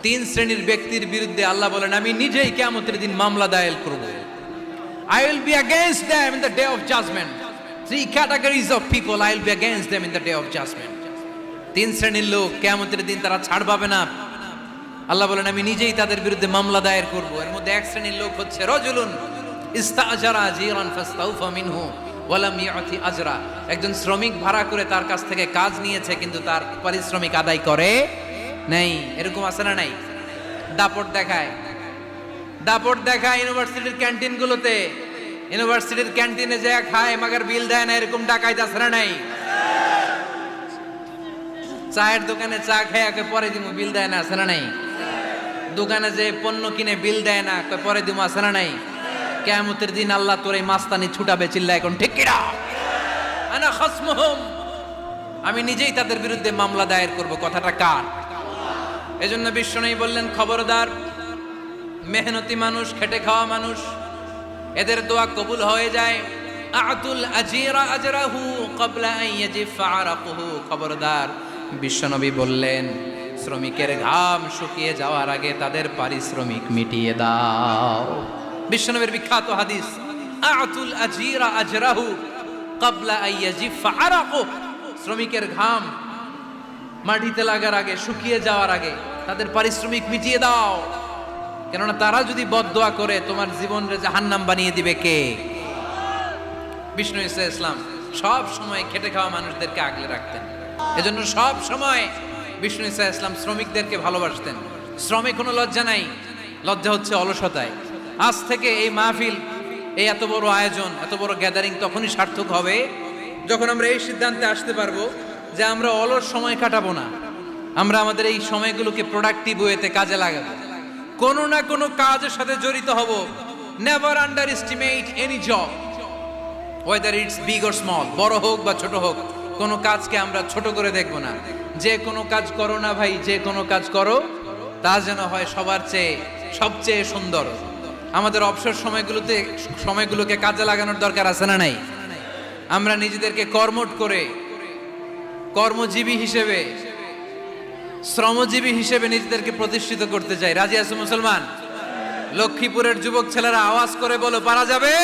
তিন শ্রেণীর ব্যক্তির বিরুদ্ধে আল্লাহ বলেন আমি নিজেই কিয়ামতের দিন মামলা দায়ের করব। I will be against them in the day of judgment. Three categories of people I will be against them in the day of judgment. তিন শ্রেণীর লোক কিয়ামতের দিন তারা ছাড় পাবে না। আল্লাহ বলেন আমি নিজেই তাদের বিরুদ্ধে মামলা দায়ের করব। এর মধ্যে এক শ্রেণীর লোক হচ্ছে রাজুলুন ইস্তাজারা জিরান ফাস্তাউফা মিনহু ওয়া লাম ইয়াতি আজরা। একজন শ্রমিক ভাড়া করে তার কাছ থেকে কাজ নিয়েছে কিন্তু তার পারিশ্রমিক আদায় করে নাই। এরকম আছে না নাই? দাপট দেখায় ইউনিভার্সিটির ক্যান্টিনগুলোতে। ইউনিভার্সিটির ক্যান্টিনে যে খায় মাগার বিল দেয় না, এরকম ডাকাইত আছে না নাই? চায়ের দোকানে চা খেয়ে পরে দিমু বিল দেয় না, আছে না নাই? দোকানে যে পণ্য কিনে বিল দেয় না, পরে দিমু, আছে না নাই? কিয়ামতের দিন আল্লাহ তোর এই মাস্তানি ছুটাবে, চিল্লা এখন ঠিক কিনা? আনা খাসমুহুম, আমি নিজেই তাদের বিরুদ্ধে মামলা দায়ের করব। কথাটা কার? এজন্য বিশ্বনবী বললেন খবরদার, মেহনতি মানুষ, খেটে খাওয়া মানুষ, এদের দোয়া কবুল হয়ে যায়। আতুল আজিরা আজরাহু ক্বাবলা আন ইয়াজিফা আরাকুহু। খবরদার, বিশ্বনবী বললেন শ্রমিকের ঘাম শুকিয়ে যাওয়ার আগে তাদের পারিশ্রমিক মিটিয়ে দাও। বিশ্বনবীর বিখ্যাত হাদিস, আতুল আজিরা আজরাহু ক্বাবলা আন ইয়াজিফা আরাকুহু। শ্রমিকের ঘাম মাটিতে লাগার আগে, শুকিয়ে যাওয়ার আগে তাদের পারিশ্রমিক মিটিয়ে দাও। কেননা তারা যদি বদদোয়া করে তোমার জীবনরে জাহান্নাম বানিয়ে দিবে কে? বিষ্ণু ঈসা ইসলাম সব সময় খেটে খাওয়া মানুষদেরকে আগলে রাখতেন। এজন্য সব সময় বিষ্ণু ঈসা ইসলাম শ্রমিকদেরকে ভালোবাসতেন। শ্রমে কোনো লজ্জা নাই, লজ্জা হচ্ছে অলসতায়। আজ থেকে এই মাহফিল, এই এত বড় আয়োজন, এত বড় গ্যাদারিং তখনই সার্থক হবে যখন আমরা এই সিদ্ধান্তে আসতে পারবো যে আমরা অলস সময় কাটাবো না। আমরা আমাদের এই সময়গুলোকে প্রোডাক্টিভ ওয়েতে কাজে লাগাবো, কোনো না কোনো কাজের সাথে জড়িত হব। Never under estimate any job, whether it's big or small. বড় হোক বা ছোট হোক, কোনো কাজকে আমরা ছোট করে দেখব না। যে কোনো কাজ করো না ভাই, যে কোনো কাজ করো তা যেন হয় সবার চেয়ে সবচেয়ে সুন্দর। আমাদের অবসর সময়গুলোকে কাজে লাগানোর দরকার আছে না নাই? আমরা নিজেদেরকে কর্মঠ করে, কর্মজীবী হিসেবে, শ্রমজীবী হিসেবে নিজেদেরকে প্রতিষ্ঠিত করতে চাই। রাজি আছো মুসলমান? লক্ষ্মীপুরের যুবক ছেলেরা আওয়াজ করে বলো, পারা যাবে?